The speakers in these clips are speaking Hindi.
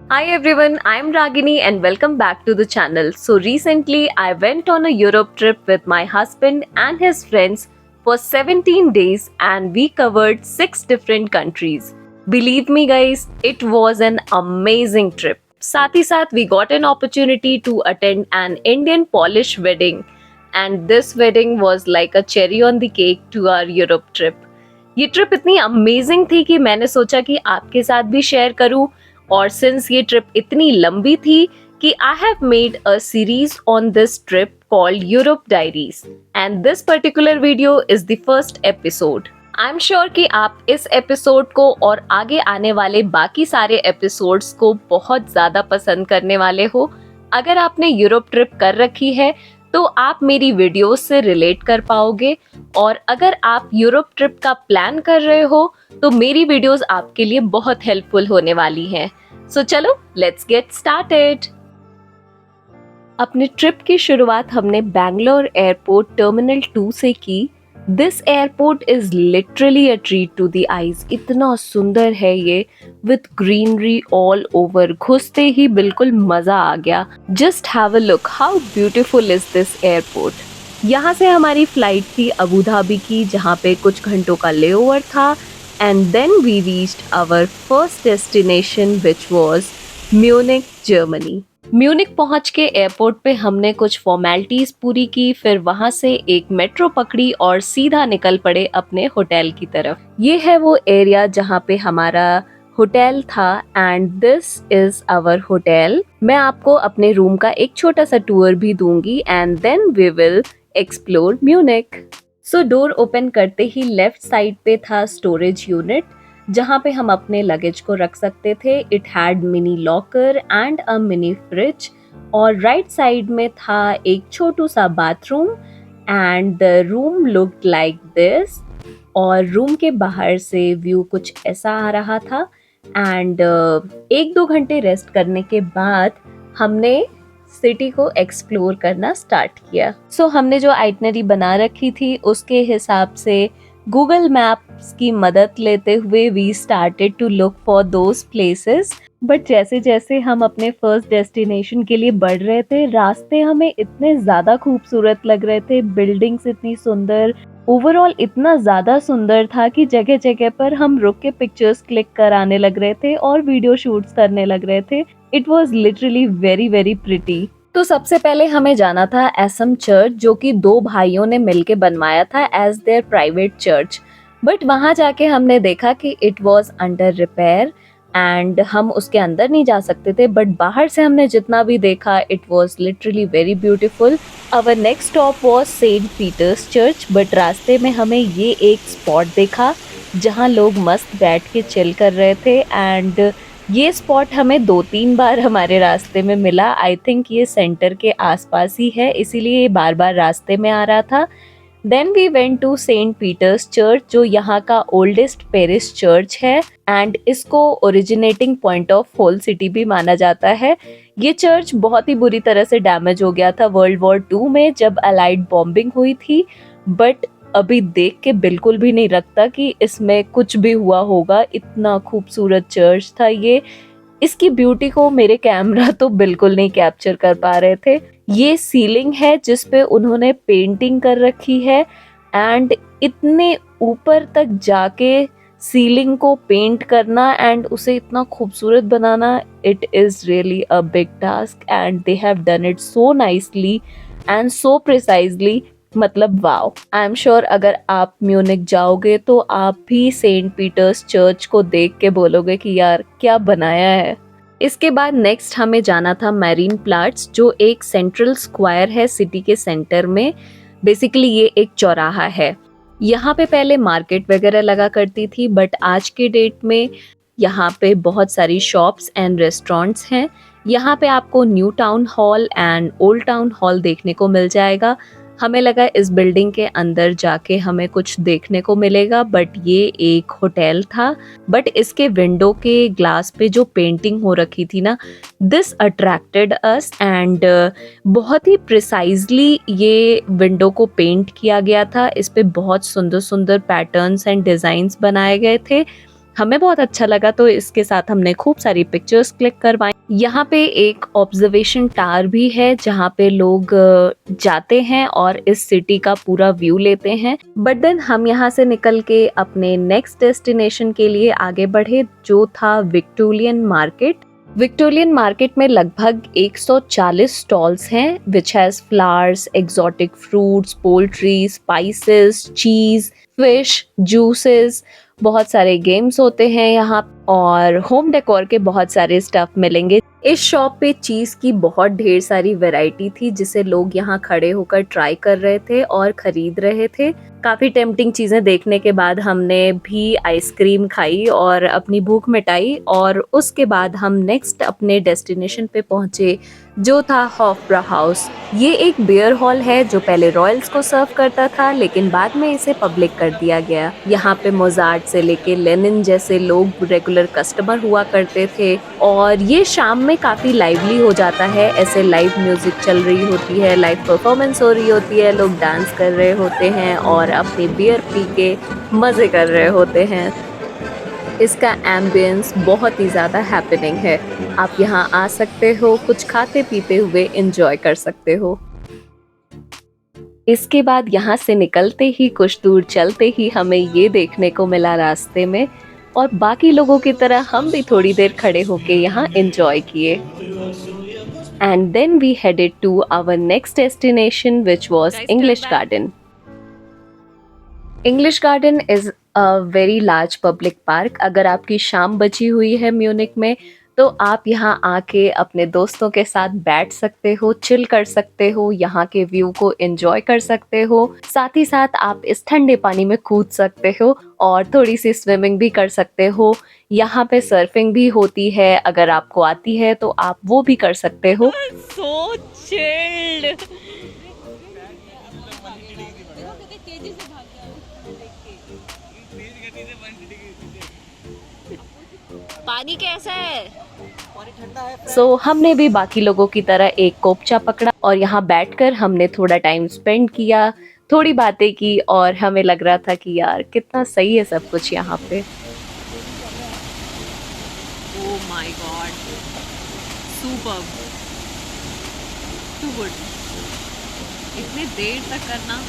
Hi everyone, I'm Ragini and welcome back to the channel. So recently I went on a Europe trip with my husband and his friends for 17 days and we covered 6 different countries. Believe me guys, it was an amazing trip. साथ ही साथ we got an opportunity to attend an Indian Polish wedding and this wedding was like a cherry on the cake to our Europe trip. ये ट्रिप इतनी अमेजिंग थी कि मैंने सोचा कि आपके साथ भी शेयर करूं और सिंस ये ट्रिप इतनी लंबी थी कि I have made a series on this trip called Europe diaries and this particular video is the first episode. I am sure कि आप इस एपिसोड को और आगे आने वाले बाकी सारे एपिसोड्स को बहुत ज्यादा पसंद करने वाले हो। अगर आपने यूरोप ट्रिप कर रखी है तो आप मेरी वीडियोस से रिलेट कर पाओगे और अगर आप यूरोप ट्रिप का प्लान कर रहे हो तो मेरी वीडियोस आपके लिए बहुत हेल्पफुल होने वाली हैं। सो चलो लेट्स गेट स्टार्टेड। अपने ट्रिप की शुरुआत हमने बैंगलोर एयरपोर्ट टर्मिनल 2 से की। This airport is literally a treat to the eyes. इतना सुंदर है ये विथ ग्रीनरी ऑल ओवर। घुसते ही बिल्कुल मजा आ गया। Just have a look how beautiful is this airport. यहाँ से हमारी फ्लाइट थी अबू धाबी की जहाँ पे कुछ घंटों का लेओवर था and then we reached our first destination which was Munich Germany. Munich पहुंच के एयरपोर्ट पे हमने कुछ फॉर्मेलिटीज पूरी की, फिर वहां से एक मेट्रो पकड़ी और सीधा निकल पड़े अपने होटल की तरफ। ये है वो एरिया जहाँ पे हमारा होटल था and this is our hotel. मैं आपको अपने रूम का एक छोटा सा टूर भी दूंगी and then we will explore Munich. So door open करते ही लेफ्ट साइड पे था स्टोरेज यूनिट जहाँ पे हम अपने लगेज को रख सकते थे। It had mini locker and a mini fridge और राइट साइड में था एक छोटू सा bathroom and the room looked like this. और रूम के बाहर से व्यू कुछ ऐसा आ रहा था एंड 1-2 घंटे रेस्ट करने के बाद हमने सिटी को एक्सप्लोर करना स्टार्ट किया। सो हमने जो आइटनरी बना रखी थी उसके हिसाब से गूगल मैप्स की मदद लेते हुए we started to look for those places. But जैसे जैसे हम अपने फर्स्ट डेस्टिनेशन के लिए बढ़ रहे थे रास्ते हमें इतने ज्यादा खूबसूरत लग रहे थे। बिल्डिंग्स इतनी सुंदर, ओवरऑल इतना ज्यादा सुंदर था कि जगह जगह पर हम रुक के पिक्चर्स क्लिक कराने लग रहे थे और वीडियो शूट्स करने लग रहे थे। It was literally very very pretty. तो सबसे पहले हमें जाना था एसएम चर्च जो कि 2 भाइयों ने मिलके बनवाया था as their private church. But वहां जाके हमने देखा कि it was under repair and हम उसके अंदर नहीं जा सकते थे। बट बाहर से हमने जितना भी देखा it was literally very beautiful. Our next stop was Saint Peter's Church. But रास्ते में हमें ये एक स्पॉट देखा जहाँ लोग मस्त बैठ के चिल कर रहे थे एंड ये स्पॉट हमें 2-3 बार हमारे रास्ते में मिला। आई थिंक ये सेंटर के आसपास ही है इसीलिए ये बार बार रास्ते में आ रहा था। Then we went to Saint Peter's Church जो यहाँ का ओल्डेस्ट पेरिश चर्च है एंड इसको originating point of whole city भी माना जाता है। ये चर्च बहुत ही बुरी तरह से डैमेज हो गया था वर्ल्ड वॉर 2 में जब अलाइड बॉम्बिंग हुई थी। बट अभी देख के बिल्कुल भी नहीं लगता कि इसमें कुछ भी हुआ होगा। इतना खूबसूरत चर्च था ये। इसकी ब्यूटी को मेरे कैमरा तो बिल्कुल नहीं कैप्चर कर पा रहे थे। ये सीलिंग है जिस पे उन्होंने पेंटिंग कर रखी है एंड इतने ऊपर तक जाके सीलिंग को पेंट करना एंड उसे इतना खूबसूरत बनाना, it is really a big task and they have done it so nicely and so precisely. मतलब वाओ। आई एम श्योर अगर आप म्यूनिक जाओगे तो आप भी सेंट पीटर्स चर्च को देख के बोलोगे कि यार क्या बनाया है। इसके बाद नेक्स्ट हमें जाना था मैरीन प्लाट्स जो एक सेंट्रल स्क्वायर है सिटी के सेंटर में। बेसिकली ये एक चौराहा है। यहाँ पे पहले मार्केट वगैरह लगा करती थी बट आज के डेट में यहाँ पे बहुत सारी शॉप्स एंड रेस्टोरेंट्स हैं। यहाँ पे आपको new town hall and old town hall देखने को मिल जाएगा। हमें लगा इस बिल्डिंग के अंदर जाके हमें कुछ देखने को मिलेगा बट ये एक होटल था। बट इसके विंडो के ग्लास पे जो पेंटिंग हो रखी थी ना, दिस अट्रैक्टेड अस एंड बहुत ही प्रिसाइजली ये विंडो को पेंट किया गया था। इस पे बहुत सुंदर सुंदर पैटर्न्स एंड डिजाइन्स बनाए गए थे। हमें बहुत अच्छा लगा तो इसके साथ हमने खूब सारी पिक्चर्स क्लिक करवाई। यहाँ पे एक ऑब्जर्वेशन टावर भी है जहाँ पे लोग जाते हैं और इस सिटी का पूरा व्यू लेते हैं। बट देन हम यहाँ से निकल के अपने नेक्स्ट डेस्टिनेशन के लिए आगे बढ़े, जो था विक्टोरियन मार्केट। विक्टोरियन मार्केट में लगभग 140 स्टॉल्स हैं which has flowers, exotic fruits, poultry, spices, चीज, फिश, जूसेस, बहुत सारे गेम्स होते हैं यहाँ और होम डेकोर के बहुत सारे स्टफ मिलेंगे। इस शॉप पे चीज की बहुत ढेर सारी वैरायटी थी जिसे लोग यहाँ खड़े होकर ट्राई कर रहे थे और खरीद रहे थे। काफी टेम्पटिंग चीजें देखने के बाद हमने भी आइसक्रीम खाई और अपनी भूख मिटाई और उसके बाद हम नेक्स्ट अपने डेस्टिनेशन पे पहुंचे, जो था हॉफब्रा हाउस। ये एक बियर हॉल है जो पहले रॉयल्स को सर्व करता था लेकिन बाद में इसे पब्लिक कर दिया गया। यहाँ पे मोजार्ट से लेके लेनिन जैसे लोग रेगुलर कस्टमर हुआ करते थे और ये शाम में काफी लाइवली हो जाता है। ऐसे लाइव म्यूजिक चल रही होती है, लाइव परफॉर्मेंस हो रही होती है, लोग डांस कर रहे होते हैं और अपने बियर पी के मजे कर रहे होते हैं। इसका एम्बियंस बहुत ही ज़्यादा हैपनिंग है। आप यहाँ आ सकते हो, कुछ खाते पीते हुए एंजॉय कर सकते हो। इसके बाद यहाँ से निकलते ही कुछ दूर चलते ही हमें ये देखने को मिला रास्ते में, और बाकी लोगों की तरह हम भी थोड़ी देर खड़े होके यहाँ एंजॉय किए। And then we headed to our next destination which was English Garden. English Garden is a very large public park. अगर आपकी शाम बची हुई है म्यूनिक में तो आप यहाँ आके अपने दोस्तों के साथ बैठ सकते हो, चिल कर सकते हो, यहाँ के व्यू को एंजॉय कर सकते हो। साथ ही साथ आप इस ठंडे पानी में कूद सकते हो और थोड़ी सी स्विमिंग भी कर सकते हो। यहाँ पे सर्फिंग भी होती है, अगर आपको आती है तो आप वो भी कर सकते हो। So chilled. पानी कैसा है? हमने भी बाकी लोगों की तरह एक कोपचा पकड़ा और यहाँ बैठकर हमने थोड़ा टाइम स्पेंड किया, थोड़ी बातें की और हमें लग रहा था कि यार कितना सही है सब कुछ यहाँ पे। Oh my God. Superb. Too good. इतनी देर तक करना।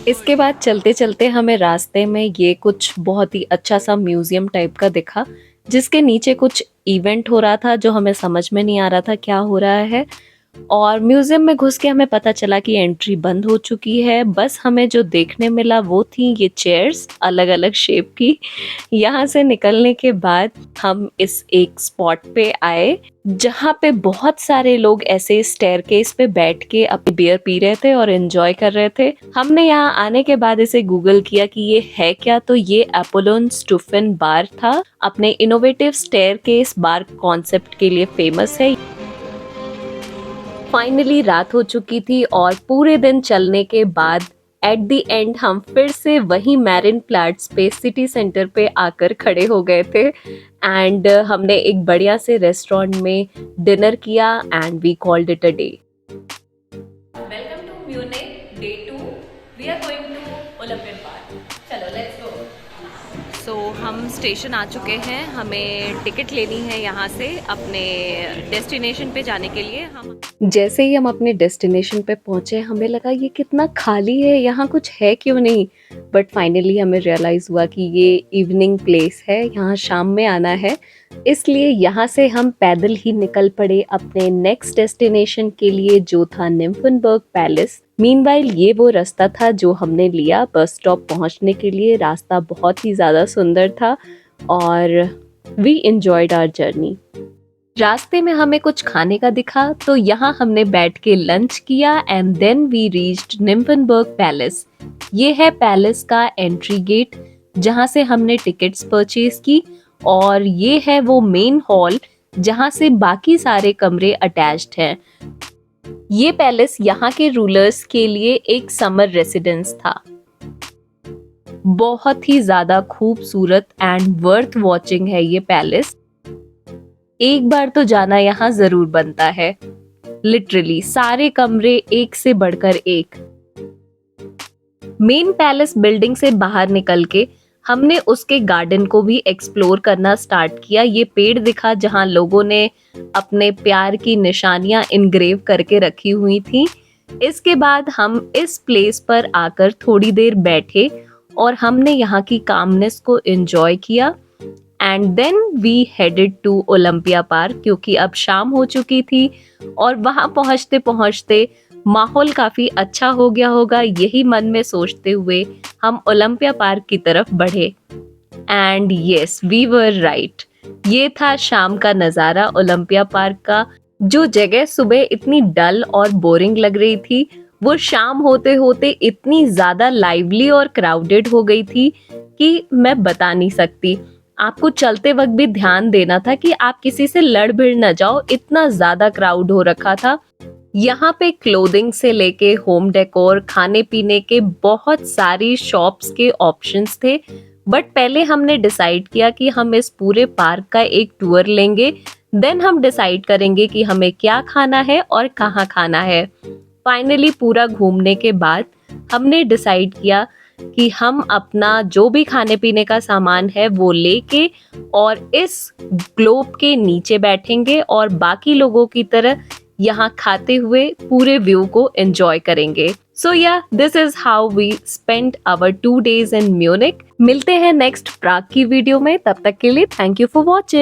इसके बाद चलते चलते हमें रास्ते में ये कुछ बहुत ही अच्छा सा म्यूजियम टाइप का दिखा, जिसके नीचे कुछ इवेंट हो रहा था जो हमें समझ में नहीं आ रहा था क्या हो रहा है। और म्यूजियम में घुस के हमें पता चला कि एंट्री बंद हो चुकी है। बस हमें जो देखने मिला वो थी ये चेयर्स अलग अलग शेप की। यहाँ से निकलने के बाद हम इस एक स्पॉट पे आए जहाँ पे बहुत सारे लोग ऐसे स्टेयरकेस पे बैठ के अपनी बियर पी रहे थे और एंजॉय कर रहे थे। हमने यहाँ आने के बाद इसे गूगल किया कि ये है क्या, तो ये एपोलोन स्टूफन बार था। अपने इनोवेटिव स्टेयरकेस बार कॉन्सेप्ट के लिए फेमस है। फाइनली रात हो चुकी थी और पूरे दिन चलने के बाद एट द एंड हम फिर से वही मैरिन प्लाट्स पे सिटी सेंटर पे आकर खड़े हो गए थे एंड हमने एक बढ़िया से रेस्टोरेंट में डिनर किया and we called it a day. Welcome to Munich day 2। We are going to Olympian park. चलो लेट्स गो। सो हम स्टेशन आ चुके हैं, हमें टिकट लेनी है यहाँ से अपने डेस्टिनेशन पे जाने के लिए। हम जैसे ही हम अपने डेस्टिनेशन पे पहुंचे हमें लगा ये कितना खाली है, यहाँ कुछ है क्यों नहीं। बट फाइनली हमें रियलाइज हुआ कि ये इवनिंग प्लेस है, यहाँ शाम में आना है। इसलिए यहाँ से हम पैदल ही निकल पड़े अपने नेक्स्ट डेस्टिनेशन के लिए, जो था निम्फनबर्ग पैलेस। मीनवाइल ये वो रास्ता था जो हमने लिया बस स्टॉप पहुंचने के लिए। रास्ता बहुत ही ज्यादा सुंदर था और वी एंजॉयड आवर जर्नी। रास्ते में हमें कुछ खाने का दिखा तो यहाँ हमने बैठ के लंच किया and then we reached Nymphenburg palace. ये है पैलेस का एंट्री गेट जहाँ से हमने टिकट्स परचेज की और ये है वो मेन हॉल जहाँ से बाकी सारे कमरे अटैच्ड हैं। ये पैलेस यहाँ के रूलर्स के लिए एक समर रेसिडेंस था। बहुत ही ज्यादा खूबसूरत एंड वर्थ वॉचिंग है ये पैलेस। एक बार तो जाना यहाँ जरूर बनता है। लिटरली सारे कमरे एक से बढ़कर एक। मेन पैलेस बिल्डिंग से बाहर निकल के हमने उसके गार्डन को भी एक्सप्लोर करना स्टार्ट किया। ये पेड़ दिखा जहाँ लोगों ने अपने प्यार की निशानियां इनग्रेव करके रखी हुई थी। इसके बाद हम इस प्लेस पर आकर थोड़ी देर बैठे और हमने यहाँ की कामनेस को एंजॉय किया and then we headed to Olympia Park, क्योंकि अब शाम हो चुकी थी और वहाँ पहुँचते पहुँचते माहौल काफी अच्छा हो गया होगा, यही मन में सोचते हुए हम ओलंपिया पार्क की तरफ बढ़े। And yes, we were right. ये था शाम का नज़ारा ओलंपिया पार्क का। जो जगह सुबह इतनी डल और बोरिंग लग रही थी, वो शाम होते होते इतनी ज़्यादा लाइवली और क्राउडेड हो गई थी कि मैं बता नहीं सकती। आपको चलते वक्त भी ध्यान देना था कि आप किसी से लड़ भिड़ न जाओ, इतना ज़्यादा क्राउड हो रखा था। यहाँ पे क्लोथिंग से लेके होम डेकोर, खाने पीने के बहुत सारी शॉप्स के ऑप्शंस थे। बट पहले हमने डिसाइड किया कि हम इस पूरे पार्क का एक टूर लेंगे, देन हम डिसाइड करेंगे कि हमें क्या खाना है और कहाँ खाना है। फाइनली पूरा घूमने के बाद हमने डिसाइड किया कि हम अपना जो भी खाने पीने का सामान है वो लेके और इस ग्लोब के नीचे बैठेंगे और बाकी लोगों की तरह यहाँ खाते हुए पूरे व्यू को एंजॉय करेंगे। So yeah, this is how we spend our 2 days in Munich. मिलते हैं नेक्स्ट प्राग की वीडियो में, तब तक के लिए थैंक यू फॉर वॉचिंग।